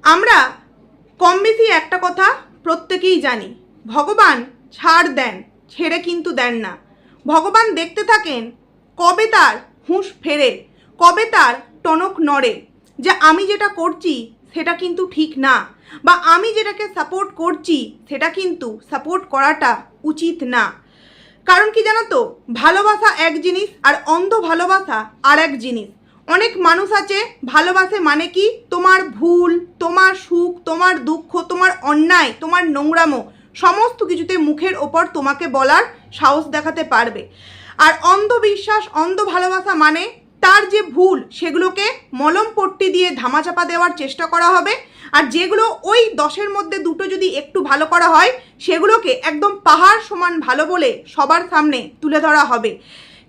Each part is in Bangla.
আমরা কম বেশি একটা কথা প্রত্যেকেই জানি, ভগবান ছাড় দেন, ছেড়ে কিন্তু দেন না। ভগবান দেখতে থাকেন কবে তার হুঁশ ফেরে, কবে তার টনক নড়ে, যে আমি যেটা করছি সেটা কিন্তু ঠিক না, বা আমি যেটাকে সাপোর্ট করছি সেটা কিন্তু সাপোর্ট করাটা উচিত না। কারণ কি জানো তো, ভালোবাসা এক জিনিস আর অন্ধ ভালোবাসা আর এক জিনিস। অনেক মানুষ আছে ভালোবাসে মানে কি, তোমার ভুল, তোমার সুখ, তোমার দুঃখ, তোমার অন্যায়, তোমার নোংরামো সমস্ত কিছুতে মুখের ওপর তোমাকে বলার সাহস দেখাতে পারবে। আর অন্ধবিশ্বাস, অন্ধ ভালোবাসা মানে তার যে ভুল সেগুলোকে মলম পট্টি দিয়ে ধামাচাপা দেওয়ার চেষ্টা করা হবে, আর যেগুলো ওই 10-এর মধ্যে 2টো যদি একটু ভালো করা হয় সেগুলোকে একদম পাহাড় সমান ভালো বলে সবার সামনে তুলে ধরা হবে।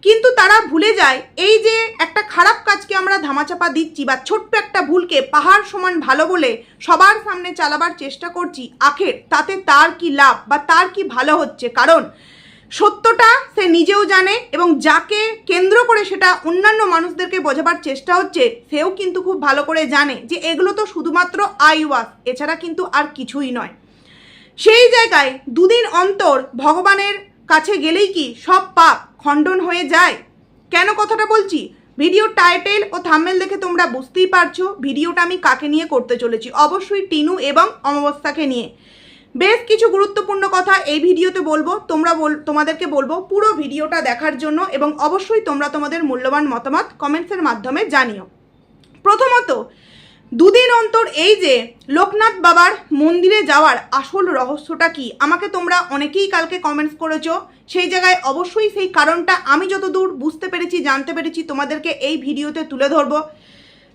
কিন্তু তারা ভুলে যায় এই যে একটা খারাপ কাজকে আমরা ধামাচাপা দিচ্ছি বা ছোট্ট একটা ভুলকে পাহাড় সমান ভালো বলে সবার সামনে চালাবার চেষ্টা করছি, আখের তাতে তার কি লাভ বা তার কি ভালো হচ্ছে? কারণ সত্যটা সে নিজেও জানে এবং যাকে কেন্দ্র করে সেটা অন্যান্য মানুষদেরকে বোঝাবার চেষ্টা হচ্ছে সেও কিন্তু খুব ভালো করে জানে যে এগুলো তো শুধুমাত্র আইওয়াস, এছাড়া কিন্তু আর কিছুই নয়। সেই জায়গায় দুদিন অন্তর ভগবানের কাছে গেলেই কি সব পাপ খণ্ডন হয়ে যায়? কেন কথাটা বলছি? ভিডিও টাইটেল ও থাম্বনেল দেখে তোমরা বুঝতেই পারছো ভিডিওটা আমি কাকে নিয়ে করতে চলেছি। অবশ্যই টিনু এবং অমাবস্যাকে নিয়ে বেশ কিছু গুরুত্বপূর্ণ কথা এই ভিডিওতে বলবো। তোমাদেরকে বলবো পুরো ভিডিওটা দেখার জন্য, এবং অবশ্যই তোমরা তোমাদের মূল্যবান মতামত কমেন্টসের মাধ্যমে জানিও। প্রথমত, দুদিন অন্তর এই যে লোকনাথ বাবার মন্দিরে যাওয়ার আসল রহস্যটা কি, আমাকে তোমরা অনেকেই কালকে কমেন্টস করেছো। সেই জায়গায় অবশ্যই সেই কারণটা আমি যতদূর বুঝতে পেরেছি, জানতে পেরেছি, তোমাদেরকে এই ভিডিওতে তুলে ধরবো।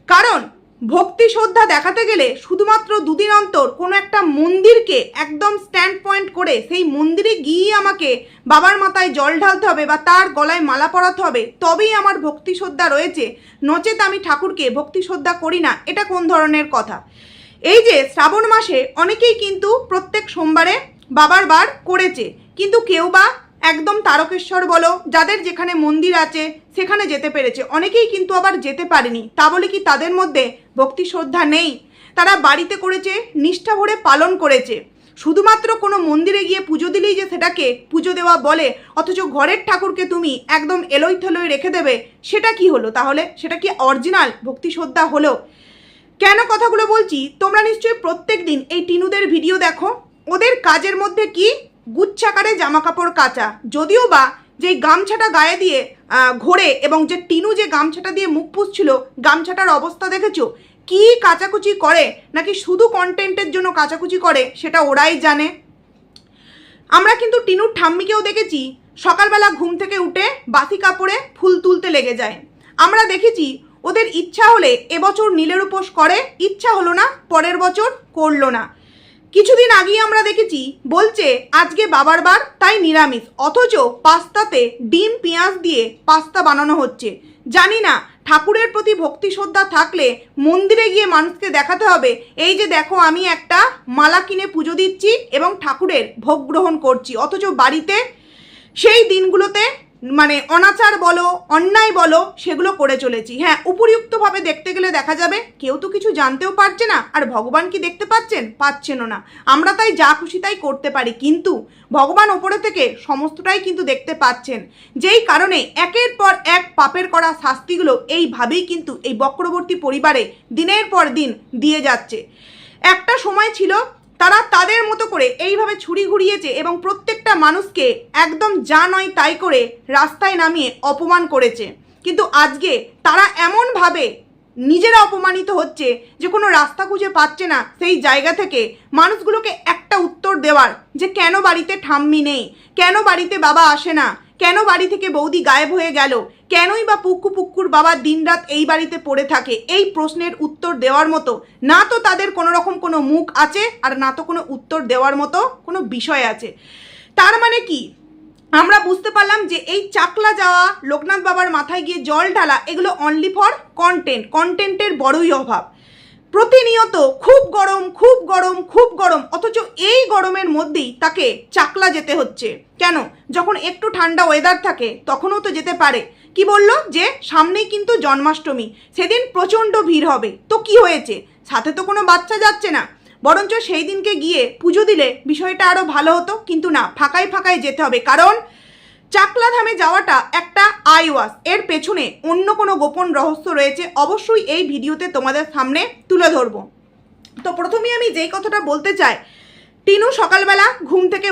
কারণ ভক্তি শ্রদ্ধা দেখাতে গেলে শুধুমাত্র দুদিন অন্তর কোনো একটা মন্দিরকে একদম স্ট্যান্ড পয়েন্ট করে সেই মন্দিরে গিয়ে আমাকে বাবার মাথায় জল ঢালতে হবে বা তার গলায় মালা পরাতে হবে, তবেই আমার ভক্তি শ্রদ্ধা রয়েছে, নচেত আমি ঠাকুরকে ভক্তি শ্রদ্ধা করি না। এটা কোন ধরনের কথা? এই যে শ্রাবণ মাসে অনেকেই কিন্তু প্রত্যেক সোমবারে বাবার বার করেছে, কিন্তু কেউ বা একদম তারকেশ্বর বলো, যাদের যেখানে মন্দির আছে সেখানে যেতে পেরেছে, অনেকেই কিন্তু আবার যেতে পারেনি। তা বলে কি তাদের মধ্যে ভক্তি শ্রদ্ধা নেই? তারা বাড়িতে করেছে, নিষ্ঠা ভরে পালন করেছে। শুধুমাত্র কোনো মন্দিরে গিয়ে পুজো দিলেই যে সেটাকে পুজো দেওয়া বলে, অথচ ঘরের ঠাকুরকে তুমি একদম এলোই থেলোই রেখে দেবে, সেটা কি হলো তাহলে? সেটা কি অরিজিনাল ভক্তি শ্রদ্ধা হলো? কেন কথাগুলো বলছি, তোমরা নিশ্চয়ই প্রত্যেক দিন এই টিনুদের ভিডিও দেখো। ওদের কাজের মধ্যে কি গুচ্ছাকারে জামা কাপড় কাচা, যদিও বা যেই গামছাটা গায়ে দিয়ে ঘোরে এবং যে টিনু যে গামছাটা দিয়ে মুখ পুছছিল, গামছাটার অবস্থা দেখেছো? কি কাচাকুচি করে, নাকি শুধু কন্টেন্টের জন্য কাচাকুচি করে সেটা ওরাই জানে। আমরা কিন্তু টিনুর ঠাম্মিকেও দেখেছি সকালবেলা ঘুম থেকে উঠে বাসি কাপড়ে ফুল তুলতে লেগে যায়। আমরা দেখেছি ওদের ইচ্ছা হলে এবছর নীলের উপোস করে, ইচ্ছা হলো না পরের বছর করলো না। কিছুদিন আগেই আমরা দেখেছি বলছে আজকে বাবার বার তাই নিরামিষ, অথচ পাস্তাতে ডিম পেঁয়াজ দিয়ে পাস্তা বানানো হচ্ছে। জানি না ঠাকুরের প্রতি ভক্তি শ্রদ্ধা থাকলে মন্দিরে গিয়ে মানুষকে দেখাতে হবে এই যে দেখো আমি একটা মালা কিনে পুজো দিচ্ছি এবং ঠাকুরের ভোগ গ্রহণ করছি, অথচ বাড়িতে সেই দিনগুলোতে মানে অনাচার বলো, অন্যায় বলো, সেগুলো করে চলেছি। হ্যাঁ, উপরিউক্তভাবে দেখতে গেলে দেখা যাবে কেউ তো কিছু জানতেও পারছে না, আর ভগবান কি দেখতে পাচ্ছেন? পাচ্ছেনও না। আমরা তাই যা খুশি তাই করতে পারি, কিন্তু ভগবান ওপরে থেকে সমস্তটাই কিন্তু দেখতে পাচ্ছেন, যেই কারণে একের পর এক পাপের করা শাস্তিগুলো এইভাবেই কিন্তু এই বক্রবর্তী পরিবারে দিনের পর দিন দিয়ে যাচ্ছে। একটা সময় ছিল তারা তাদের মতো করে এইভাবে ছুরি ঘুরিয়েছে এবং প্রত্যেকটা মানুষকে একদম যা নয় তাই করে রাস্তায় নামিয়ে অপমান করেছে। কিন্তু আজকে তারা এমনভাবে নিজেরা অপমানিত হচ্ছে যে কোনো রাস্তা খুঁজে পাচ্ছে না সেই জায়গা থেকে মানুষগুলোকে একটা উত্তর দেওয়ার, যে কেন বাড়িতে ঠাম্মি নেই, কেন বাড়িতে বাবা আসে না, কেন বাড়ি থেকে বৌদি গায়েব হয়ে গেল, কেনই বা পুক্কু পুক্কুর বাবা দিনরাত এই বাড়িতে পড়ে থাকে, এই প্রশ্নের উত্তর দেওয়ার মতো না তো তাদের কোনো রকম কোনো মুখ আছে, আর না তো কোনো উত্তর দেওয়ার মতো কোনো বিষয় আছে। তার মানে কি আমরা বুঝতে পারলাম যে এই চাকলা যাওয়া, লোকনাথ বাবার মাথায় গিয়ে জল ঢালা, এগুলো অনলি ফর কন্টেন্ট। কন্টেন্টের বড়ই অভাব। প্রতিনিয়ত খুব গরম, খুব গরম, খুব গরম, অথচ এই গরমের মধ্যেই তাকে চাকলা যেতে হচ্ছে। কেন? যখন একটু ঠান্ডা ওয়েদার থাকে তখনও তো যেতে পারে। কি বলল যে সামনেই কিন্তু জন্মাষ্টমী, সেদিন প্রচণ্ড ভিড় হবে। তো কি হয়েছে? সাথে তো কোনো বাচ্চা যাচ্ছে না, বরঞ্চ সেই দিনকে গিয়ে পুজো দিলে বিষয়টা আরও ভালো হতো। কিন্তু না, ফাঁকায় ফাঁকায় যেতে হবে, কারণ চাকলা ধামে যাওয়াটা একটা আইওয়াস, এর পেছনে অন্য কোনো গোপন রহস্য রয়েছে, অবশ্যই এই ভিডিওতে তোমাদের সামনে তুলে ধরবো। তো প্রথমেই আমি যেই কথাটা বলতে চাই, টিনু সকালবেলা ঘুম থেকে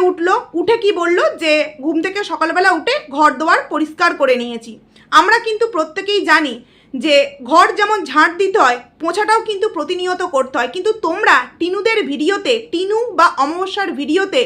উঠে কি বলল, যে ঘুম থেকে সকালবেলা উঠে ঘর দুয়ার পরিষ্কার করে নিয়েছি। আমরা কিন্তু প্রত্যেকেই জানি যে ঘর যেমন ঝাঁট দিতে হয়, পোছাটাও কিন্তু প্রতিনিয়ত করতে হয়। কিন্তু তোমরা টিনুদের ভিডিওতে, টিনু বা অমাবস্যার ভিডিওতে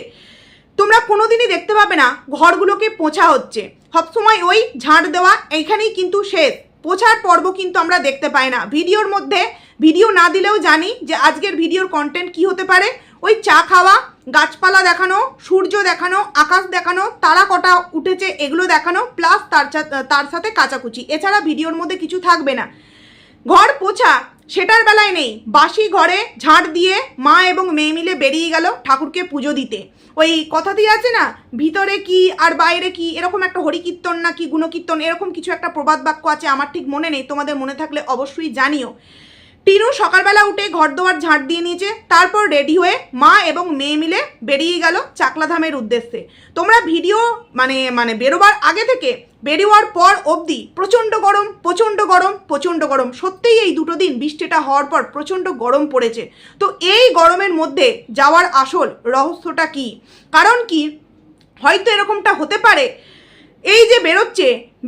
তোমরা কোনোদিনই দেখতে পাবে না ঘরগুলোকে পোছা হচ্ছে। সবসময় ওই ঝাঁট দেওয়া এইখানেই কিন্তু শেষ, পোছার পর্ব কিন্তু আমরা দেখতে পাই না। ভিডিওর মধ্যে ভিডিও না দিলেও জানি যে আজকের ভিডিওর কন্টেন্ট কি হতে পারে, ওই চা খাওয়া, গাছপালা দেখানো, সূর্য দেখানো, আকাশ দেখানো, তারা কটা উঠেছে এগুলো দেখানো, প্লাস তার সাথে কাচাকুচি, এছাড়া ভিডিওর মধ্যে কিছু থাকবে না। ঘর পোছা সেটার বেলায় নেই, বাসি ঘরে ঝাঁট দিয়ে মা এবং মেয়ে মিলে বেরিয়ে গেল ঠাকুরকে পুজো দিতে। ওই কথাতেই আছে না, ভিতরে কি আর বাইরে কি, এরকম একটা হরিকীর্তন না কি গুণকীর্তন, এরকম কিছু একটা প্রবাদ বাক্য আছে, আমার ঠিক মনে নেই, তোমাদের মনে থাকলে অবশ্যই জানিও। টিনু সকালবেলা উঠে ঘর দোয়ার ঝাঁট দিয়ে নিয়েছে, তারপর রেডি হয়ে মা এবং মেয়ে মিলে বেরিয়ে গেল চাকলাধামের উদ্দেশ্যে। তোমরা ভিডিও মানে বেরোবার আগে থেকে বেরিয়েওয়ার পর অবধি প্রচণ্ড গরম, প্রচণ্ড গরম, প্রচণ্ড গরম। সত্যিই এই দুটো দিন বৃষ্টিটা হওয়ার পর প্রচণ্ড গরম পড়েছে। তো এই গরমের মধ্যে যাওয়ার আসল রহস্যটা কি? কারণ কি, হয়তো এরকমটা হতে পারে, এই যে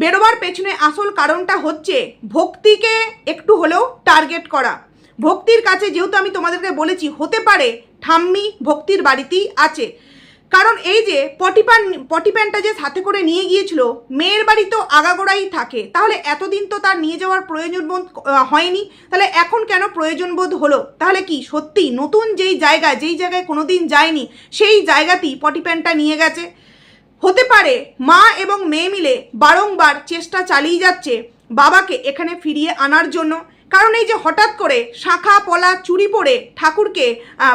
বেরোবার পেছনে আসল কারণটা হচ্ছে ভক্তিকে একটু হলেও টার্গেট করা। ভক্তির কাছে, যেহেতু আমি তোমাদেরকে বলেছি, হতে পারে ঠাম্মি ভক্তির বাড়িতেই আছে। কারণ এই যে পটি প্যান্টটা যে সাথে করে নিয়ে গিয়েছিল, মেয়ের বাড়ি তো আগাগোড়াই থাকে, তাহলে এতদিন তো তার নিয়ে যাওয়ার প্রয়োজন বোধ হয়নি, তাহলে এখন কেন প্রয়োজন বোধ হলো? তাহলে কি সত্যি নতুন যেই জায়গায় কোনোদিন যায়নি সেই জায়গাতেই পটি প্যান্টটা নিয়ে গেছে? হতে পারে মা এবং মেয়ে মিলে বারংবার চেষ্টা চালিয়ে যাচ্ছে বাবাকে এখানে ফিরিয়ে আনার জন্য। কারণ এই যে হঠাৎ করে শাঁখা পলা চুরি পরে ঠাকুরকে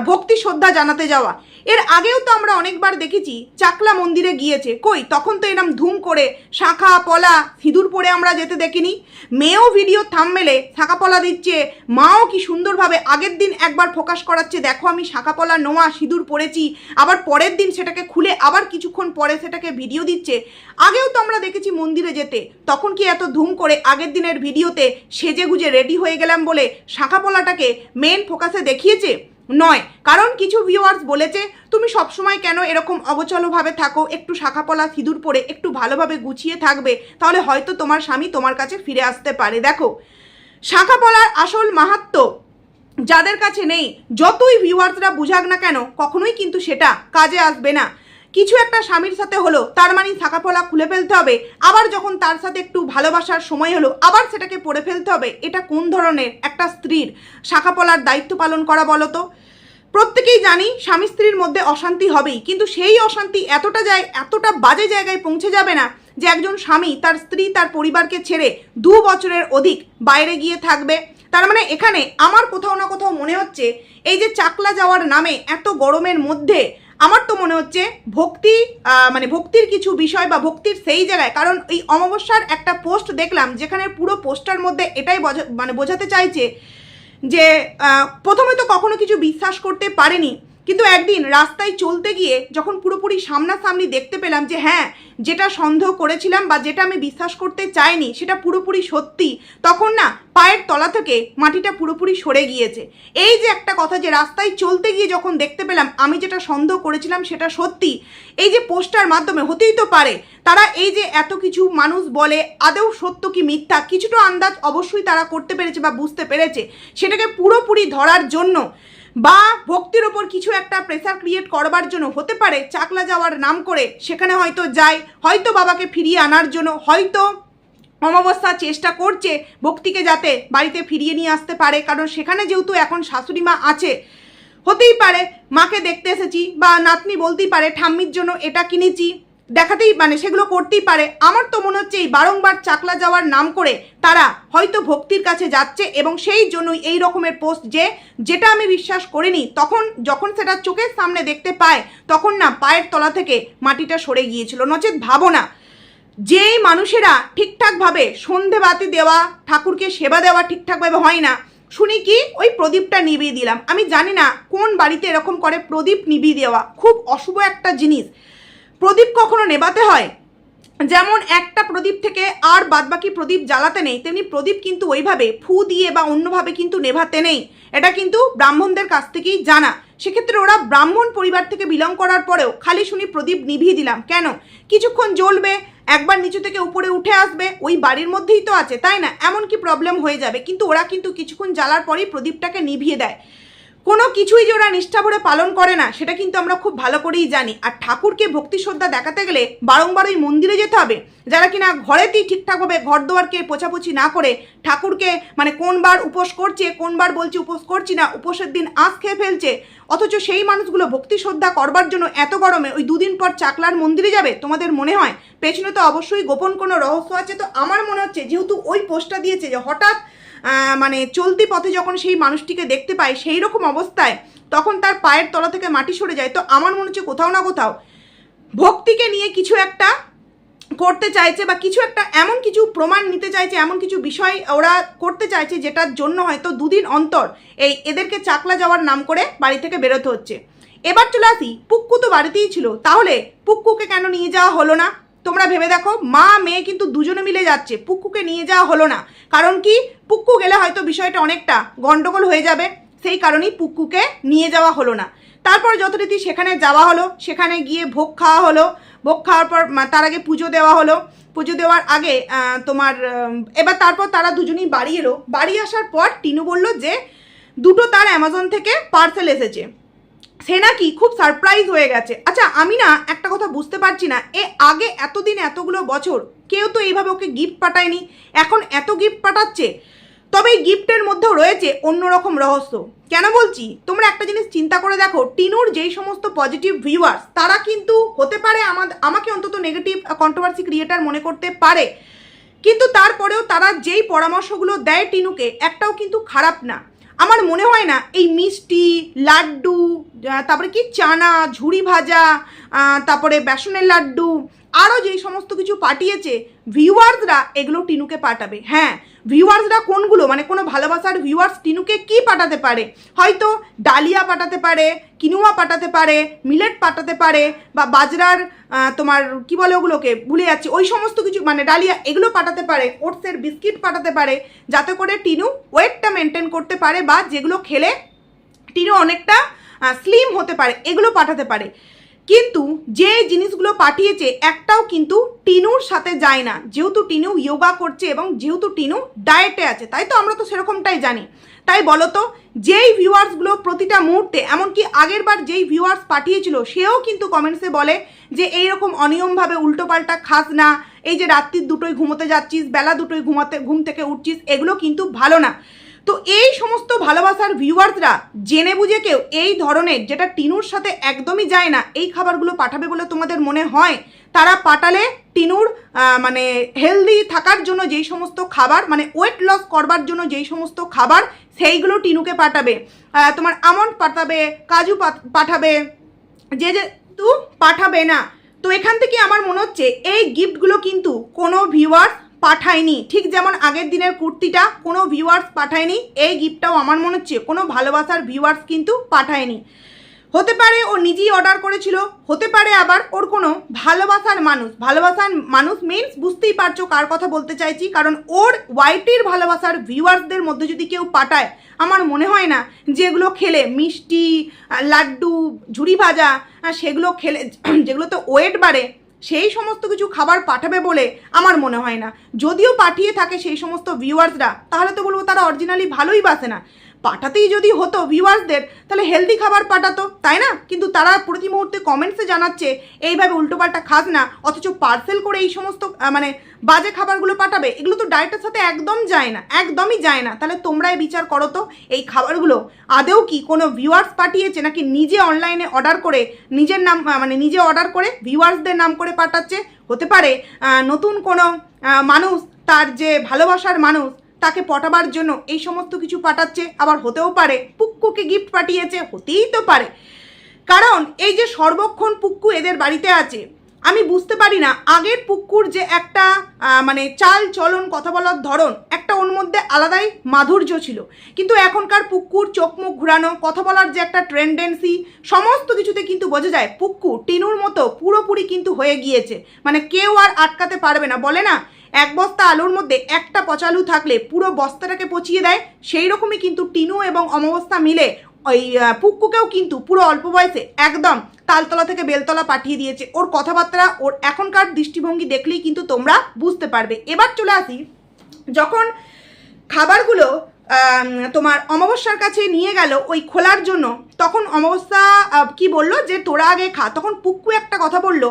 ভক্তি শ্রদ্ধা জানাতে যাওয়া, এর আগেও তো আমরা অনেকবার দেখেছি চাকলা মন্দিরে গিয়েছে, কই তখন তো এরম ধুম করে শাঁখা পলা সিঁদুর পরে আমরা যেতে দেখিনি। মেয়েও ভিডিও থাম্বনেলে শাঁখা পলা দিচ্ছে, মাও কি সুন্দরভাবে আগের দিন একবার ফোকাস করাচ্ছে, দেখো আমি শাঁখা পলা নোয়া সিঁদুর পরেছি, আবার পরের দিন সেটাকে খুলে আবার কিছুক্ষণ পরে সেটাকে ভিডিও দিচ্ছে। আগেও তো আমরা দেখেছি মন্দিরে যেতে, তখন কি এত ধুম করে আগের দিনের ভিডিওতে সেজে গুজে রেডি হয়ে গেলাম বলে শাঁখা পলাটাকে মেন ফোকাসে দেখিয়েছে? নয়। কারণ কিছু ভিউয়ার্স বলেছে তুমি সবসময় কেন এরকম অগোছালোভাবে থাকো, একটু শাঁখাপলা সিঁদুর পরে একটু ভালোভাবে গুছিয়ে থাকবে, তাহলে হয়তো তোমার স্বামী তোমার কাছে ফিরে আসতে পারে। দেখো, শাঁখাপলার আসল মাহাত্ম্য যাদের কাছে নেই, যতই ভিউয়ার্সরা বুঝাক না কেন, কখনোই কিন্তু সেটা কাজে আসবে না। কিছু একটা স্বামীর সাথে হলো, তার মানে শাঁখাপলা খুলে ফেলতে হবে, আবার যখন তার সাথে একটু ভালোবাসার সময় হলো আবার সেটাকে পরে ফেলতে হবে। এটা কোন ধরনের একটা স্ত্রীর শাঁখাপলার দায়িত্ব পালন করা বলো তো? প্রত্যেকেই জানি স্বামী স্ত্রীর মধ্যে অশান্তি হবেই, কিন্তু সেই অশান্তি এতটা বাজে জায়গায় পৌঁছে যাবে না যে একজন স্বামী তার স্ত্রী তার পরিবারকে ছেড়ে 2 বছরের অধিক বাইরে গিয়ে থাকবে। তার মানে এখানে আমার কোথাও না কোথাও মনে হচ্ছে এই যে চাকলা যাওয়ার নামে এত গরমের মধ্যে আমার তো মনে হচ্ছে ভক্তির কিছু বিষয় বা ভক্তির সেই জায়গায়। কারণ এই অমাবস্যার একটা পোস্ট দেখলাম, যেখানে পুরো পোস্টার মধ্যে এটাই বোঝাতে চাইছে যে প্রথমে তো কখনো কিছু বিশ্বাস করতে পারেনি, কিন্তু একদিন রাস্তায় চলতে গিয়ে যখন পুরোপুরি সামনাসামনি দেখতে পেলাম যে হ্যাঁ, যেটা সন্দেহ করেছিলাম বা যেটা আমি বিশ্বাস করতে চাইনি সেটা পুরোপুরি সত্যি, তখন না পায়ের তলা থেকে মাটিটা পুরোপুরি সরে গিয়েছে। এই যে একটা কথা, যে রাস্তায় চলতে গিয়ে যখন দেখতে পেলাম আমি যেটা সন্দেহ করেছিলাম সেটা সত্যি, এই যে পোস্টার মাধ্যমে হতেই তো পারে তারা এই যে এত কিছু মানুষ বলে আদৌ সত্য কি মিথ্যা কিছুটা আন্দাজ অবশ্যই তারা করতে পেরেছে বা বুঝতে পেরেছে, সেটাকে পুরোপুরি ধরার জন্য বা ভক্তির ওপর কিছু একটা প্রেসার ক্রিয়েট করবার জন্য হতে পারে চাকলা যাওয়ার নাম করে সেখানে হয়তো যায়, হয়তো বাবাকে ফিরিয়ে আনার জন্য, হয়তো অমাবস্যা চেষ্টা করছে ভক্তিকে যাতে বাড়িতে ফিরিয়ে নিয়ে আসতে পারে। কারণ সেখানে যেহেতু এখন শাশুড়ি মা আছে, হতেই পারে মাকে দেখতে এসেছি, বা নাতনি বলতেই পারে ঠাম্মির জন্য এটা কিনেছি, দেখাতেই সেগুলো করতেই পারে। আমার তো মনে হচ্ছে এই বারংবার চাকলা যাওয়ার নাম করে তারা হয়তো ভক্তির কাছে যাচ্ছে, এবং সেই জন্যই এই রকমের পোস্ট, যেটা আমি বিশ্বাস করিনি, যখন সেটা চোখের সামনে দেখতে পায় তখন না পায়ের তলা থেকে মাটিটা সরে গিয়েছিল। নচেত ভাবো না, যেই মানুষেরা ঠিকঠাকভাবে সন্ধে বাতি দেওয়া, ঠাকুরকে সেবা দেওয়া ঠিকঠাকভাবে হয় না, শুনি কি ওই প্রদীপটা নিভিয়ে দিলাম। আমি জানি না কোন বাড়িতে এরকম করে, প্রদীপ নিভিয়ে দেওয়া খুব অশুভ একটা জিনিস। প্রদীপ কখনো নেভাতে হয়, যেমন একটা প্রদীপ থেকে আর বাদবাকি প্রদীপ জ্বালাতে নেই, তেমনি প্রদীপ কিন্তু ওইভাবে ফু দিয়ে বা অন্যভাবে কিন্তু নেভাতে নেই। এটা কিন্তু ব্রাহ্মণদের কাছ থেকেই জানা। সেক্ষেত্রে ওরা ব্রাহ্মণ পরিবার থেকে বিলং করার পরেও খালি শুনি প্রদীপ নিভিয়ে দিলাম কেন? কিছুক্ষণ জ্বলবে, একবার নিচু থেকে উপরে উঠে আসবে, ওই বাড়ির মধ্যেই তো আছে, তাই না? এমন কি প্রবলেম হয়ে যাবে? কিন্তু ওরা কিন্তু কিছুক্ষণ জ্বালার পরেই প্রদীপটাকে নিভিয়ে দেয়। কোনো কিছুই যে ওরা নিষ্ঠা ভরে পালন করে না সেটা কিন্তু আমরা খুব ভালো করেই জানি। আর ঠাকুরকে ভক্তি শ্রদ্ধা দেখাতে গেলে বারংবার ওই মন্দিরে যেতে হবে। যারা কিনা ঘরেতেই ঠিকঠাকভাবে ঘর দুয়ারকে পোছাপুছি না করে ঠাকুরকে মানে কোন বার উপোস করছে, কোন বার বলছে উপোস করছি না, উপোসের দিন আঁশ খেয়ে ফেলছে, অথচ সেই মানুষগুলো ভক্তি শ্রদ্ধা করবার জন্য এত গরমে ওই দুদিন পর চাকলার মন্দিরে যাবে, তোমাদের মনে হয় পেছনে তো অবশ্যই গোপন কোনো রহস্য আছে? তো আমার মনে হচ্ছে যেহেতু ওই পোস্টটা দিয়েছে যে হঠাৎ মানে চলতি পথে যখন সেই মানুষটিকে দেখতে পায় সেই রকম অবস্থায়, তখন তার পায়ের তলা থেকে মাটি সরে যায়, তো আমার মনে হচ্ছে কোথাও না কোথাও ভক্তিকে নিয়ে কিছু একটা করতে চাইছে বা কিছু একটা এমন কিছু প্রমাণ নিতে চাইছে, এমন কিছু বিষয় ওরা করতে চাইছে যেটার জন্য হয়তো দুদিন অন্তর এদেরকে চাকলা যাওয়ার নাম করে বাড়ি থেকে বেরোতে হচ্ছে। এবার চলে আসি, পুক্কু তো বাড়িতেই ছিল, তাহলে পুক্কুকে কেন নিয়ে যাওয়া হলো না? তোমরা ভেবে দেখো, মা মেয়ে কিন্তু দুজনে মিলে যাচ্ছে, পুক্কুকে নিয়ে যাওয়া হলো না। কারণ কি? পুক্কু গেলে হয়তো বিষয়টা অনেকটা গন্ডগোল হয়ে যাবে, সেই কারণেই পুক্কুকে নিয়ে যাওয়া হলো না। তারপর যথারীতি সেখানে যাওয়া হলো, সেখানে গিয়ে ভোগ খাওয়া হলো, ভোগ খাওয়ার পর তার আগে পুজো দেওয়া হলো, পুজো দেওয়ার আগে তোমার এবার তারপর তারা দুজনেই বাড়ি এলো। বাড়ি আসার পর টিনু বলল যে দুটো তার অ্যামাজন থেকে পার্সেল এসেছে, সে নাকি খুব সারপ্রাইজ হয়ে গেছে। আচ্ছা আমি না একটা কথা বুঝতে পারছি না, আগে এতদিন এতগুলো বছর কেউ তো এইভাবে ওকে গিফট পাঠায়নি, এখন এত গিফট পাঠাচ্ছে। তবে এই গিফটের মধ্যেও রয়েছে অন্যরকম রহস্য। কেন বলছি? তোমরা একটা জিনিস চিন্তা করে দেখো, টিনুর যেই সমস্ত পজিটিভ ভিউয়ার্স তারা কিন্তু হতে পারে আমাকে অন্তত নেগেটিভ কন্ট্রোভার্সি ক্রিয়েটার মনে করতে পারে, কিন্তু তারপরেও তারা যেই পরামর্শগুলো দেয় টিনুকে একটাও কিন্তু খারাপ না। আমার মনে হয় না এই মিষ্টি লাড্ডু, তারপরে কি চানা ঝুড়ি ভাজা, তারপরে বেসনের লাড্ডু, আরও যেই সমস্ত কিছু পাঠিয়েছে ভিউয়ার্সরা, এগুলো টিনুকে পাঠাবে। হ্যাঁ, ভিউয়ার্সরা কোনগুলো, মানে কোনো ভালোবাসার ভিউয়ার্স টিনুকে কি পাঠাতে পারে? হয়তো ডালিয়া পাঠাতে পারে, কিনুয়া পাঠাতে পারে, মিলেট পাঠাতে পারে, বা বাজরার তোমার কি বলে ওগুলোকে ভুলে যাচ্ছি, ওই সমস্ত কিছু, মানে ডালিয়া এগুলো পাঠাতে পারে, ওটসের বিস্কিট পাঠাতে পারে, যাতে করে টিনু ওয়েটটা মেনটেন করতে পারে বা যেগুলো খেলে টিনু অনেকটা স্লিম হতে পারে, এগুলো পাঠাতে পারে। কিন্তু যে জিনিসগুলো পাঠিয়েছে একটাও কিন্তু টিনুর সাথে যায় না, যেহেতু টিনু যোগা করছে এবং যেহেতু টিনু ডায়েটে আছে, তাই তো আমরা তো সেরকমটাই জানি। তাই বলো তো, যেই ভিউয়ার্সগুলো প্রতিটা মুহূর্তে, এমনকি আগের বার যেই ভিউয়ার্স পাঠিয়েছিল সেও কিন্তু কমেন্টসে বলে যে এইরকম অনিয়মভাবে উল্টোপাল্টা খাস না, এই যে রাত্রির দুটোই ঘুমোতে যাচ্ছিস, বেলা দুটোই ঘুম থেকে উঠছিস, এগুলো কিন্তু ভালো না। তো এই সমস্ত ভালোবাসার ভিউয়ার্সরা জেনে বুঝে কেউ এই ধরনের, যেটা টিনুর সাথে একদমই যায় না, এই খাবারগুলো পাঠাবে বলে তোমাদের মনে হয়? তারা পাঠালে টিনুর মানে হেলদি থাকার জন্য যেই সমস্ত খাবার, মানে ওয়েট লস করবার জন্য যেই সমস্ত খাবার, সেইগুলো টিনুকে পাঠাবে। তোমার আমন্ড পাঠাবে, কাজু পাঠাবে, যে পাঠাবে না। তো এখান থেকে আমার মনে হচ্ছে এই গিফটগুলো কিন্তু কোনো ভিউয়ার্স পাঠায়নি। ঠিক যেমন আগের দিনের কুর্তিটা কোনো ভিউয়ার্স পাঠায়নি, এই গিফটটাও আমার মনে হচ্ছে কোনো ভালোবাসার ভিউয়ার্স কিন্তু পাঠায়নি। হতে পারে ও নিজেই অর্ডার করেছিল, হতে পারে আবার ওর কোনো ভালোবাসার মানুষ মিনস বুঝতেই পারছো কার কথা বলতে চাইছি, কারণ ওর ওয়াইটির ভালোবাসার ভিউয়ার্সদের মধ্যে যদি কেউ পাঠায়, আমার মনে হয় না যেগুলো খেলে মিষ্টি লাড্ডু ঝুড়ি ভাজা সেগুলো খেলে যেগুলোতে ওয়েট বাড়ে সেই সমস্ত কিছু খাবার পাঠাবে বলে আমার মনে হয় না। যদিও পাঠিয়ে থাকে সেই সমস্ত ভিউয়ার্সরা, তাহলে তো বলবো তারা অরিজিনালি ভালোই বাসে না। পাঠাতেই যদি হতো ভিউয়ার্সদের, তাহলে হেলদি খাবার পাঠাতো, তাই না? কিন্তু তারা প্রতি মুহূর্তে কমেন্টসে জানাচ্ছে এইভাবে উল্টোপাল্টা খাস না, অথচ পার্সেল করে এই সমস্ত মানে বাজে খাবারগুলো পাঠাবে। এগুলো তো ডায়েটের সাথে একদম যায় না, একদমই যায় না। তাহলে তোমরাই বিচার করো তো, এই খাবারগুলো আদেও কি কোনো ভিউয়ার্স পাঠিয়েছে, নাকি নিজে অনলাইনে অর্ডার করে নিজের নাম, মানে নিজে অর্ডার করে ভিউয়ার্সদের নাম করে পাঠাচ্ছে? হতে পারে নতুন কোনো মানুষ, তার যে ভালোবাসার মানুষ, তাকে পটাবার জন্য এই সমস্ত কিছু পাঠাচ্ছে। আবার হতেও পারে পুক্কুকে গিফট পাঠিয়েছে, হতেই তো পারে। কারণ এই যে সর্বক্ষণ পুক্কু এদের বাড়িতে আছে, আমি বুঝতে পারি না, আগের পুক্কুর যে একটা মানে চাল চলন কথা বলার ধরন একটা ওর মধ্যে আলাদাই মাধুর্য ছিল, কিন্তু এখনকার পুক্কুর চোখ মুখ ঘুরানো কথা বলার যে একটা ট্রেন্ডেন্সি সমস্ত কিছুতে কিন্তু বোঝা যায় পুক্কু টিনুর মতো পুরোপুরি কিন্তু হয়ে গিয়েছে, মানে কেউ আর আটকাতে পারবে না। বলে না এক বস্তা আলুর মধ্যে একটা পচালু থাকলে পুরো বস্তাটাকে পচিয়ে দেয়, সেই রকমই কিন্তু টিনু এবং অমাবস্যা মিলে ওই পুক্কুকেও কিন্তু পুরো অল্প বয়সে একদম তালতলা থেকে বেলতলা পাঠিয়ে দিয়েছে। ওর কথাবার্তা ওর এখনকার দৃষ্টিভঙ্গি দেখলেই কিন্তু তোমরা বুঝতে পারবে। এবার চলে আসি, যখন খাবারগুলো তোমার অমাবস্যার কাছে নিয়ে গেল ওই খোলার জন্য, তখন অমাবস্যা কি বললো যে তোরা আগে খা। তখন পুক্কু একটা কথা বললো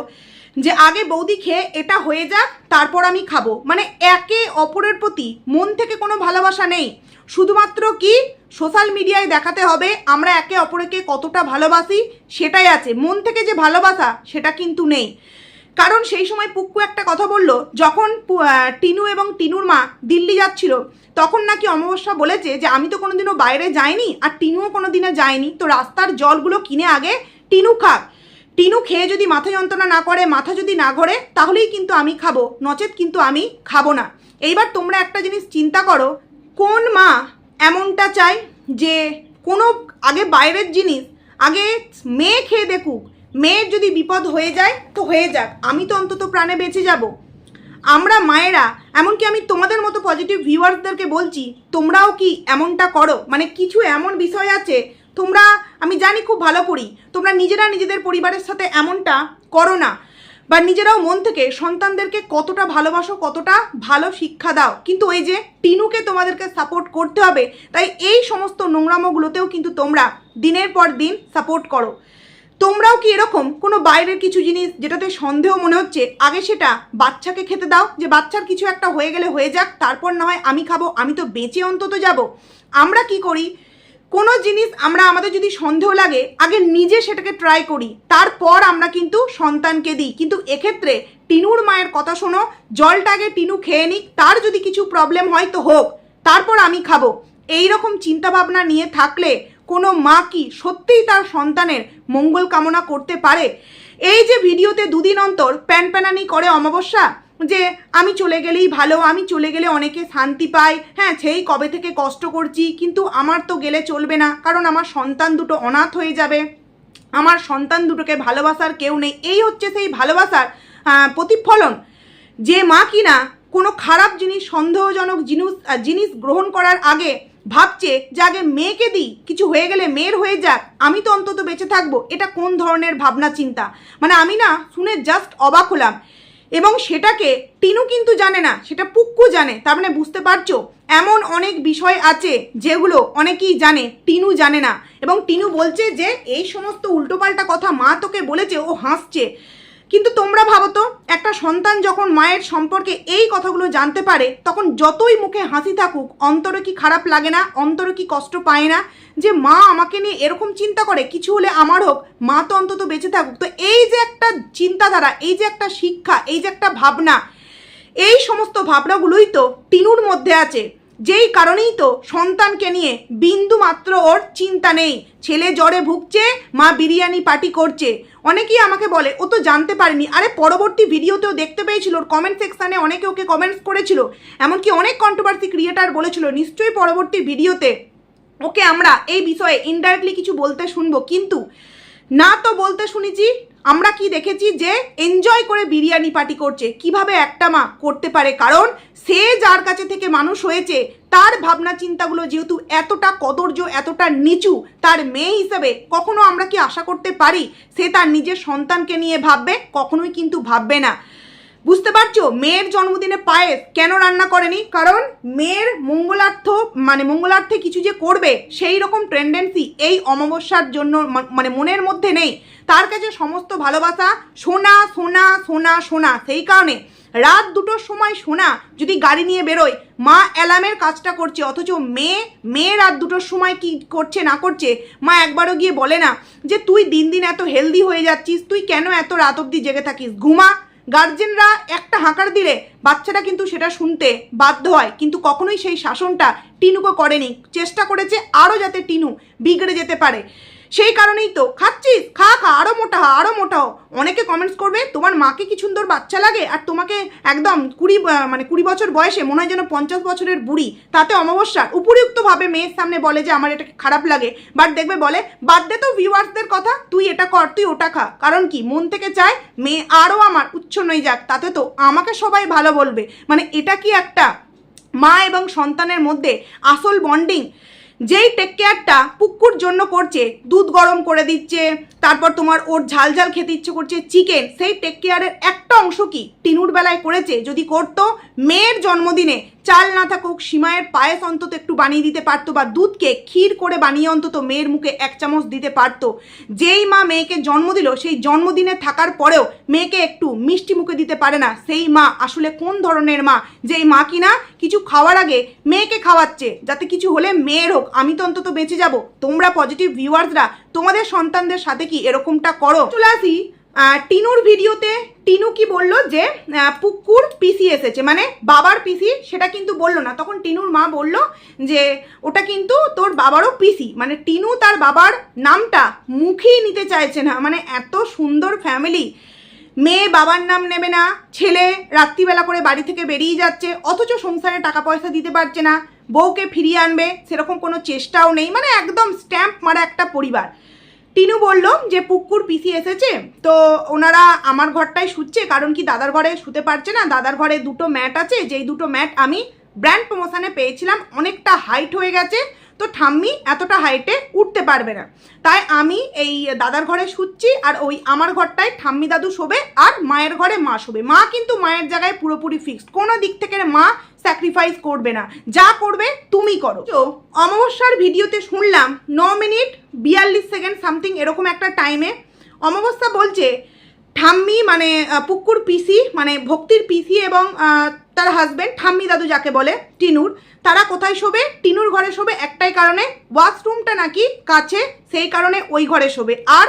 যে আগে বৌদি খেয়ে এটা হয়ে যাক তারপর আমি খাবো। মানে একে অপরের প্রতি মন থেকে কোনো ভালোবাসা নেই, শুধুমাত্র কি সোশ্যাল মিডিয়ায় দেখাতে হবে আমরা একে অপরকে কতটা ভালোবাসি সেটাই আছে, মন থেকে যে ভালোবাসা সেটা কিন্তু নেই। কারণ সেই সময় পুক্কু একটা কথা বলল, যখন টিনু এবং টিনুর মা দিল্লি যাচ্ছিল তখন নাকি অমাবস্যা বলেছে যে আমি তো কোনোদিনও বাইরে যাইনি আর টিনুও কোনোদিনও যায়নি, তো রাস্তার জলগুলো কিনে আগে টিনু খাক, টিনু খেয়ে যদি মাথা যন্ত্রণা না করে, মাথা যদি না ঘোরে তাহলেই কিন্তু আমি খাবো, নচেত কিন্তু আমি খাবো না। এইবার তোমরা একটা জিনিস চিন্তা করো, কোন মা এমনটা চায় যে কোনো আগে বাইরের জিনিস আগে মেয়ে খেয়ে দেখুক, মেয়ের যদি বিপদ হয়ে যায় তো হয়ে যাক, আমি তো অন্তত প্রাণে বেঁচে যাব। আমরা মায়েরা, এমনকি আমি তোমাদের মতো পজিটিভ ভিউয়ার্সদেরকে বলছি তোমরাও কি এমনটা করো? মানে কিছু এমন বিষয় আছে তোমরা, আমি জানি খুব ভালো করি, তোমরা নিজেরা নিজেদের পরিবারের সাথে এমনটা করো না, বা নিজেরাও মন থেকে সন্তানদেরকে কতটা ভালোবাসো, কতটা ভালো শিক্ষা দাও, কিন্তু ওই যে টিনুকে তোমাদেরকে সাপোর্ট করতে হবে, তাই এই সমস্ত নোংরামোগুলোতেও কিন্তু তোমরা দিনের পর দিন সাপোর্ট করো। তোমরাও কি এরকম কোনো বাইরের কিছু জিনিস যেটাতে সন্দেহ মনে হচ্ছে আগে সেটা বাচ্চাকে খেতে দাও, যে বাচ্চার কিছু একটা হয়ে গেলে হয়ে যাক, তারপর না হয় আমি খাবো, আমি তো বেঁচে অন্তত যাব। আমরা কি করি, কোনো জিনিস আমরা আমাদের যদি সন্দেহ লাগে আগে নিজে সেটাকে ট্রাই করি, তারপর আমরা কিন্তু সন্তানকে দিই। কিন্তু এক্ষেত্রে টিনুর মায়ের কথা শোনো, জলটা আগে টিনু খেয়ে নিক, তার যদি কিছু প্রবলেম হয় তো হোক, তারপর আমি খাবো। এই রকম চিন্তাভাবনা নিয়ে থাকলে কোনো মা কি সত্যিই তার সন্তানের মঙ্গল কামনা করতে পারে? এই যে ভিডিওতে দুদিন অন্তর প্যানপ্যানানি করে অমাবস্যা যে আমি চলে গেলেই ভালো, আমি চলে গেলে অনেকে শান্তি পায়, হ্যাঁ সেই কবে থেকে কষ্ট করছি, কিন্তু আমার তো গেলে চলবে না, কারণ আমার সন্তান দুটো অনাথ হয়ে যাবে, আমার সন্তান দুটোকে ভালোবাসার কেউ নেই। এই হচ্ছে সেই ভালোবাসার প্রতিফলন, যে মা কিনা কোনো খারাপ জিনিস, সন্দেহজনক জিনিস গ্রহণ করার আগে ভাবছে যে আগে মেয়েকে দিই, কিছু হয়ে গেলে মেয়ের হয়ে যাক, আমি তো অন্তত বেঁচে থাকবো। এটা কোন ধরনের ভাবনা চিন্তা? মানে আমি না শুনে জাস্ট অবাক হলাম। এবং সেটাকে টিনু কিন্তু জানে না, সেটা পুক্কু জানে। তার মানে বুঝতে পারছো এমন অনেক বিষয় আছে যেগুলো অনেকেই জানে, টিনু জানে না। এবং টিনু বলছে যে এই সমস্ত উল্টোপাল্টা কথা মা তোকে বলেছে, ও হাসছে। কিন্তু তোমরা ভাবো তো, একটা সন্তান যখন মায়ের সম্পর্কে এই কথাগুলো জানতে পারে তখন যতই মুখে হাসি থাকুক অন্তরে কি খারাপ লাগে না, অন্তরে কি কষ্ট পায় না যে মা আমাকে নিয়ে এরকম চিন্তা করে, কিছু হলে আমার হোক, মা তো অন্তত বেঁচে থাকুক। তো এই যে একটা চিন্তাধারা, এই যে একটা শিক্ষা, এই যে একটা ভাবনা, এই সমস্ত ভাবনাগুলোই তো টিনুর মধ্যে আছে, যেই কারণেই তো সন্তানকে নিয়ে বিন্দু মাত্র ওর চিন্তা নেই। ছেলে জ্বরে ভুগছে, মা বিরিয়ানি পার্টি করছে। অনেকেই আমাকে বলে ও তো জানতে পারেনি। আরে পরবর্তী ভিডিওতেও দেখতে পেয়েছিল, ওর কমেন্ট সেকশানে অনেকে ওকে কমেন্টস করেছিল, এমনকি অনেক কন্ট্রোভার্সি ক্রিয়েটার বলেছিল নিশ্চয়ই পরবর্তী ভিডিওতে ওকে আমরা এই বিষয়ে ইনডাইরেক্টলি কিছু বলতে শুনবো। কিন্তু না, তো বলতে শুনেছি, আমরা কি দেখেছি যে এনজয় করে বিরিয়ানি পার্টি করছে। কিভাবে একটা মা করতে পারে? কারণ সে যার কাছে থেকে মানুষ হয়েছে তার ভাবনা চিন্তাগুলো যেহেতু এতটা কদর্য, এতটা নিচু, তার মেয়ে হিসেবে কখনো আমরা কি আশা করতে পারি সে তার নিজের সন্তানকে নিয়ে ভাববে? কখনোই কিন্তু ভাববে না। বুঝতে পারছো মেয়ের জন্মদিনে পায়েস কেন রান্না করেনি? কারণ মেয়ের মঙ্গলার্থে কিছু যে করবে সেই রকম টেন্ডেন্সি এই অমাবস্যার জন্য মানে মনের মধ্যে নেই। তার কাছে সমস্ত ভালোবাসা সোনা সোনা সোনা সোনা। সেই কারণে রাত 2টোর সময় সোনা যদি গাড়ি নিয়ে বেরোয়, মা অ্যালার্মের কাজটা করছে, অথচ মেয়ে রাত 2টোর সময় কি করছে না করছে মা একবারও গিয়ে বলে না যে তুই দিন দিন এত হেলদি হয়ে যাচ্ছিস, তুই কেন এত রাত অবধি জেগে থাকিস, ঘুমা। গার্জেনরা একটা হাঁকার দিলে বাচ্চাটা কিন্তু সেটা শুনতে বাধ্য হয়, কিন্তু কখনোই সেই শাসনটা টিনুকে করেনি। চেষ্টা করেছে আরও যাতে টিনু বিগড়ে যেতে পারে। সেই কারণেই তো খাচ্ছিস, খা খা, আরও মোটা হ, আরও মোটা হ। অনেকে কমেন্টস করবে তোমার মাকে কি সুন্দর বাচ্চা লাগে, আর তোমাকে একদম 20 বছর বয়সে মনে হয় যেন 50 বছরের বুড়ি। তাতে অমাবস্যার উপযুক্তভাবে মেয়ের সামনে বলে যে আমার এটাকে খারাপ লাগে, বাট দেখবে বলে বাদ দে তো ভিউয়ার্সদের কথা, তুই এটা কর, তুই ওটা খা। কারণ কি, মন থেকে চায় মেয়ে আরও আমার উচ্ছন্নই যাক, তাতে তো আমাকে সবাই ভালো বলবে। মানে এটা কি একটা মা এবং সন্তানের মধ্যে আসল বন্ডিং? যেই টেক কেয়ারটা পুক্কুর জন্য করছে, দুধ গরম করে দিচ্ছে, তারপর তোমার ওর ঝাল ঝাল খেতে ইচ্ছে করছে চিকেন, সেই টেক কেয়ারের একটা অংশ কি টিনুর বেলায় করেছে? যদি করতো, মেয়ের জন্মদিনে চাল না থাকুক সিমাইয়ের পায়েস অন্তত একটু বানিয়ে দিতে পারতো, বা দুধকে ক্ষীর করে বানিয়ে অন্তত মেয়ের মুখে 1 চামচ দিতে পারতো। যেই মা মেয়েকে জন্ম দিল, সেই জন্মদিনে থাকার পরেও মেয়েকে একটু মিষ্টি মুখে দিতে পারে না, সেই মা আসলে কোন ধরনের মা? যেই মা কিনা কিছু খাওয়ার আগে মেয়েকে খাওয়াচ্ছে যাতে কিছু হলে মেয়ের হোক, আমি তো অন্তত বেঁচে যাব। তোমরা পজিটিভ ভিউয়ার্সরা তোমাদের সন্তানদের সাথে কি এরকমটা করো? চলে আসি টিনুর ভিডিওতে। টিনু কি বললো যে পুক্কুর পিসি এসেছে, মানে বাবার পিসি, সেটা কিন্তু বললো না। তখন টিনুর মা বলল যে ওটা কিন্তু তোর বাবারও পিসি। মানে টিনু তার বাবার নামটা মুখেই নিতে চাইছে না। মানে এত সুন্দর ফ্যামিলি, মেয়ে বাবার নাম নেবে না, ছেলে রাত্রিবেলা করে বাড়ি থেকে বেরিয়ে যাচ্ছে, অথচ সংসারে টাকা পয়সা দিতে পারছে না, বউকে ফিরিয়ে আনবে সেরকম কোনো চেষ্টাও নেই। মানে একদম স্ট্যাম্প মারা একটা পরিবার। টিনু বলল যে পুক্কুর পিসি এসেছে, তো ওনারা আমার ঘরটায় শুচ্ছে, কারণ কি দাদার ঘরে শুতে পারছে না। দাদার ঘরে 2টো ম্যাট আছে, যেই 2টো ম্যাট আমি ব্র্যান্ড প্রমোশনে পেয়েছিলাম, অনেকটা হাইট হয়ে গেছে, তো ঠাম্মি এতটা হাইটে উঠতে পারবে না, তাই আমি এই দাদার ঘরে শুচ্ছি, আর ওই আমার ঘরটায় ঠাম্মি দাদু শোবে, আর মায়ের ঘরে মা শোবে। মা কিন্তু মায়ের জায়গায় পুরোপুরি ফিক্সড, কোনো দিক থেকে মা স্যাক্রিফাইস করবে না, যা করবে তুমি করো। তো অমাবস্যার ভিডিওতে শুনলাম 9 মিনিট 42 সেকেন্ড সামথিং এরকম একটা টাইমে অমাবস্যা বলছে ঠাম্মি, মানে পুক্কুর পিসি, মানে ভক্তির পিসি এবং তার হাজব্যান্ড ঠাম্মি দাদু যাকে বলে টিনুর, তারা কোথায় শোবে? টিনুর ঘরে শোবে, একটাই কারণে ওয়াশরুমটা নাকি কাছে, সেই কারণে ওই ঘরে শোবে। আর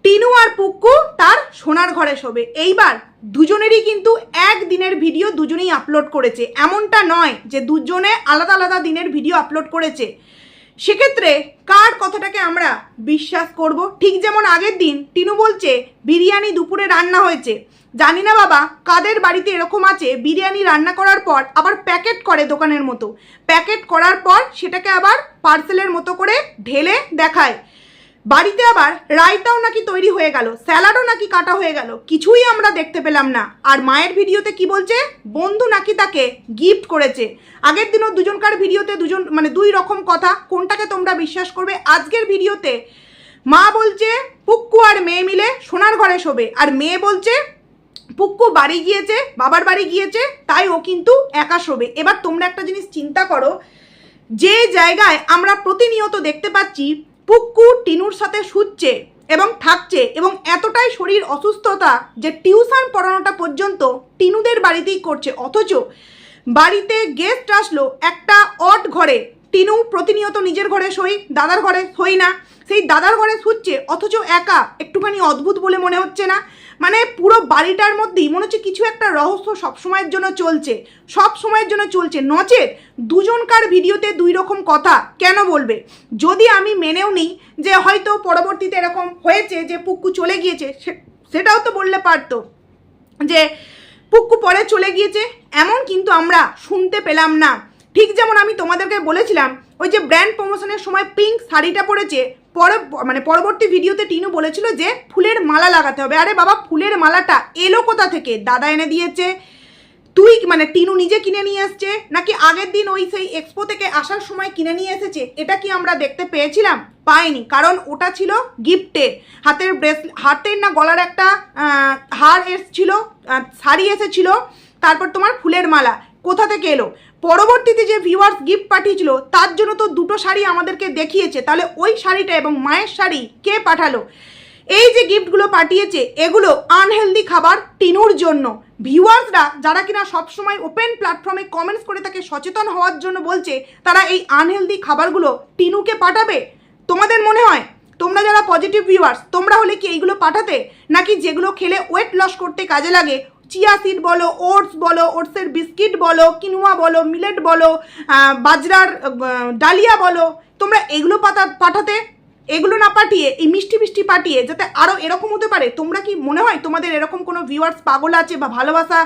টিনু আর পুক্কু তার সোনার ঘরে শোবে। এইবার দুজনেরই কিন্তু একদিনের ভিডিও দুজনেই আপলোড করেছে, এমনটা নয় যে দুজনে আলাদা আলাদা দিনের ভিডিও আপলোড করেছে। সেক্ষেত্রে কার কথাটাকে আমরা বিশ্বাস করব? ঠিক যেমন আগের দিন টিনু বলছে বিরিয়ানি দুপুরে রান্না হয়েছে, জানি না বাবা কাদের বাড়িতে এরকম আছে বিরিয়ানি রান্না করার পর আবার প্যাকেট করে দোকানের মতো, প্যাকেট করার পর সেটাকে আবার পার্সেলের মতো করে ঢেলে দেখায়। বাড়িতে আবার রায়তাও নাকি তৈরি হয়ে গেল, স্যালাডও নাকি কাটা হয়ে গেল, কিছুই আমরা দেখতে পেলাম না। আর মায়ের ভিডিওতে কি বলছে? বন্ধু নাকি তাকে গিফট করেছে। আগের দিনও দুজনকার ভিডিওতে মানে 2 রকম কথা, কোনটাকে তোমরা বিশ্বাস করবে? আজকের ভিডিওতে মা বলছে পুক্কু আর মেয়ে মিলে সোনার ঘরে শোবে, আর মেয়ে বলছে পুক্কু বাড়ি গিয়েছে, বাবার বাড়ি গিয়েছে, তাই ও কিন্তু একা শোবে। এবার তোমরা একটা জিনিস চিন্তা করো, যে জায়গায় আমরা প্রতিনিয়ত দেখতে পাচ্ছি পুক্কু টিনুর সাথে শুচ্ছে এবং থাকছে, এবং এতটাই শরীর অসুস্থতা যে টিউশন পড়ানোটা পর্যন্ত টিনুদের বাড়িতেই করছে, অথচ বাড়িতে গেস্ট আসলো একটা অড ঘরে, টিনু প্রতিনিয়ত নিজের ঘরে শোয়, দাদার ঘরে শোয় না, সেই দাদার ঘরে শুচ্ছে, অথচ একা। একটুখানি অদ্ভুত বলে মনে হচ্ছে না? মানে পুরো বাড়িটার মধ্যেই মনে হচ্ছে কিছু একটা রহস্য সবসময়ের জন্য চলছে, সব সময়ের জন্য চলছে। নচেত দুজনকার ভিডিওতে 2 রকম কথা কেন বলবে? যদি আমি মেনেও নিই যে হয়তো পরবর্তীতে এরকম হয়েছে যে পুক্কু চলে গিয়েছে, সেটাও তো বললে পারতো যে পুক্কু পরে চলে গিয়েছে, এমন কিন্তু আমরা শুনতে পেলাম না। ঠিক যেমন আমি তোমাদেরকে বলেছিলাম ওই যে ব্র্যান্ড প্রমোশনের সময় পিঙ্ক শাড়িটা পরেছে, পরবর্তী ভিডিওতে টিনু বলেছিল যে ফুলের মালা লাগাতে হবে। আরে বাবা, ফুলের মালাটা এলো কোথা থেকে? দাদা এনে দিয়েছে? তুই মানে টিনু নিজে কিনে নিয়ে এসছে, নাকি আগের দিন ওই সেই এক্সপো থেকে আসার সময় কিনে নিয়ে এসেছে? এটা কি আমরা দেখতে পেয়েছিলাম? পাইনি, কারণ ওটা ছিল গিফটের। হাতের না গলার একটা হার এসেছিল, শাড়ি এসেছিল, তারপর তোমার ফুলের মালা কোথা থেকে এলো? পরবর্তীতে যে ভিউয়ার্স গিফট পাঠিয়েছিল তার জন্য তো 2টো শাড়ি আমাদেরকে দেখিয়েছে, তাহলে ওই শাড়িটা এবং মায়ের শাড়ি কে পাঠালো? এই যে গিফটগুলো পাঠিয়েছে এগুলো আনহেলদি খাবার টিনুর জন্য। ভিউয়ার্সরা যারা কিনা সবসময় ওপেন প্ল্যাটফর্মে কমেন্টস করে তাকে সচেতন হওয়ার জন্য বলছে, তারা এই আনহেলদি খাবারগুলো টিনুকে পাঠাবে? তোমাদের মনে হয়? তোমরা যারা পজিটিভ ভিউয়ার্স, তোমরা হলে কি এইগুলো পাঠাতে? নাকি যেগুলো খেলে ওয়েট লস করতে কাজে লাগে, চিয়া সিড বলো, ওটস বলো, ওটসের বিস্কিট বলো, কিনুয়া বলো, মিলেট বলো, বাজরার ডালিয়া বলো, তোমরা এগুলো পাঠাতে? এগুলো না পাঠিয়ে এই মিষ্টি মিষ্টি পাঠিয়ে যাতে আরও এরকম হতে পারে। তোমরা কি মনে হয় তোমাদের এরকম কোনো ভিউয়ার্স পাগল আছে বা ভালোবাসা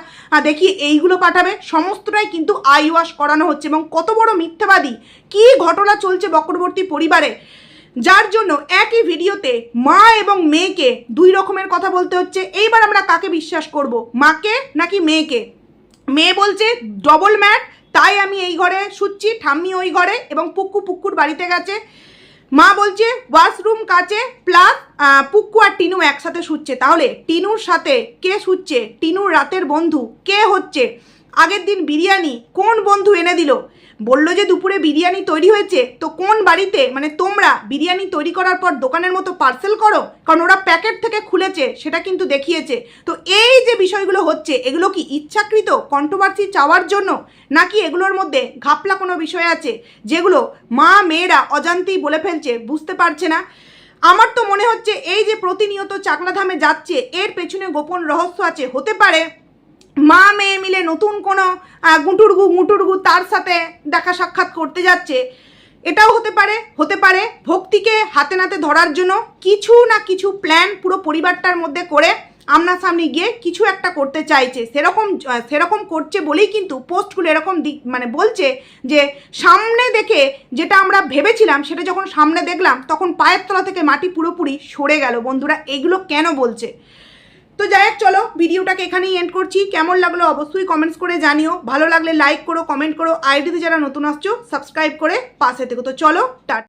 দেখিয়ে এইগুলো পাঠাবে? সমস্তটাই কিন্তু আই ওয়াশ করানো হচ্ছে। এবং কত বড় মিথ্যাবাদী, কি ঘটনা চলছে বক্রবর্তী পরিবারে, যার জন্য একই ভিডিওতে মা এবং মেয়েকে দুই রকমের কথা বলতে হচ্ছে। এইবার আমরা কাকে বিশ্বাস করব, মাকে নাকি মেয়েকে? মেয়ে বলছে ডবল ম্যাট, তাই আমি এই ঘরে শুচ্ছি, ঠাম্মি ওই ঘরে, এবং পুক্কুর বাড়িতে গেছে। মা বলছে ওয়াশরুম কাছে, প্লাস পুক্কু আর টিনু একসাথে শুচ্ছে। তাহলে টিনুর সাথে কে শুচ্ছে? টিনুর রাতের বন্ধু কে হচ্ছে? আগের দিন বিরিয়ানি কোন বন্ধু এনে দিল? বললো যে দুপুরে বিরিয়ানি তৈরি হয়েছে, তো কোন বাড়িতে, মানে তোমরা বিরিয়ানি তৈরি করার পর দোকানের মতো পার্সেল করো? কারণ ওরা প্যাকেট থেকে খুলেছে, সেটা কিন্তু দেখিয়েছে। তো এই যে বিষয়গুলো হচ্ছে, এগুলো কি ইচ্ছাকৃত কন্ট্রোভার্সি চাওয়ার জন্য, নাকি এগুলোর মধ্যে ঘাপলা কোনো বিষয় আছে যেগুলো মা মেয়েরা অজান্তেই বলে ফেলছে, বুঝতে পারছে না? আমার তো মনে হচ্ছে এই যে প্রতিনিয়ত চাকলাধামে যাচ্ছে, এর পেছনে গোপন রহস্য আছে। হতে পারে মা মেয়ে মিলে নতুন কোনো গুটুরগু তার সাথে দেখা সাক্ষাৎ করতে যাচ্ছে। এটাও হতে পারে ভক্তিকে হাতে নাতে ধরার জন্য কিছু না কিছু প্ল্যান পুরো পরিবারটার মধ্যে করে আমনাসামনি গিয়ে কিছু একটা করতে চাইছে। সেরকম করছে বলেই কিন্তু পোস্টগুলো এরকম মানে বলছে যে সামনে দেখে যেটা আমরা ভেবেছিলাম, সেটা যখন সামনে দেখলাম তখন পায়ের তলা থেকে মাটি পুরোপুরি সরে গেল। বন্ধুরা, এগুলো কেন বলছে? তো যাই হোক, চলো ভিডিওটাকে এখানেই এন্ড করছি। কেমন লাগলো অবশ্যই কমেন্টস করে জানিও। ভালো লাগলে লাইক করো, কমেন্ট করো। আইডিতে যারা নতুন আসছো সাবস্ক্রাইব করে পাশে থেকো। তো চলো টাটা।